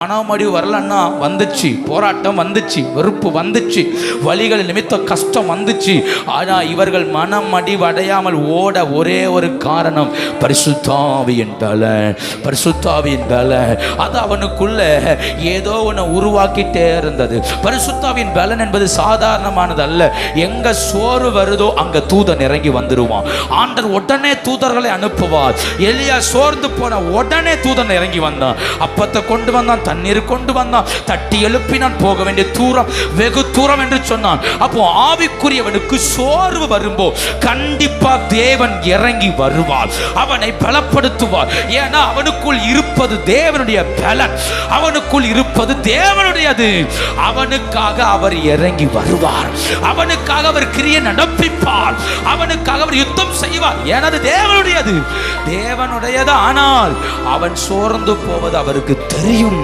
மனமடி வரலன்னா வந்துச்சு, போராட்டம் வந்துச்சு, வெறுப்பு வந்துச்சு, வழிகள் நிமித்த கஷ்டம் வந்துச்சு. ஆனால் இவர்கள் மனமடி அடையாமல் ஓட ஒரே ஒரு காரணம் பரிசுத்தாவியின் பலன். பரிசுத்தாவியின் பலன் அது அவனுக்குள்ள ஏதோ ஒன்று உருவாக்கிட்டே இருந்தது. பரிசுத்தாவின் பலன் என்பது சாதாரணமானது அல்ல. எங்க சோறு வருதோ அங்க தூதன் இறங்கி வந்துடுவான். ஆண்டவர் உடனே தூதர்களை அனுப்புவார். எலியா சோர்ந்து போன உடனே தூதன் இறங்கி வந்தான். அப்பத்தை கொண்டு வந்தான், தண்ணீர் கொண்டு வந்தான், தட்டி எழுப்பினான். போக வேண்டிய தூரம் வெகு தூரம் என்று சொன்னான். அப்போ ஆவிக்குரியவனுக்கு சோர்வு வரும்போ கண்டிப்பா தேவன் இறங்கி வருவார், அவனை பலப்படுத்துவார். ஏன்னா அவனுக்குள் இருப்பது தேவனுடைய பலன், அவனுக்குள் இருப்பது தேவனுடையது. அவனுக்காக அவர் இறங்கி வருவார், அவனுக்காக அவர் கிரியை நடப்பிப்பார், அவனுக்காக அவர் யுத்தம் செய்வார். எனது தேவனுடையது, தேவனுடையது. ஆனால் அவன் சோர்ந்து போவது அவருக்கு தெரியும்.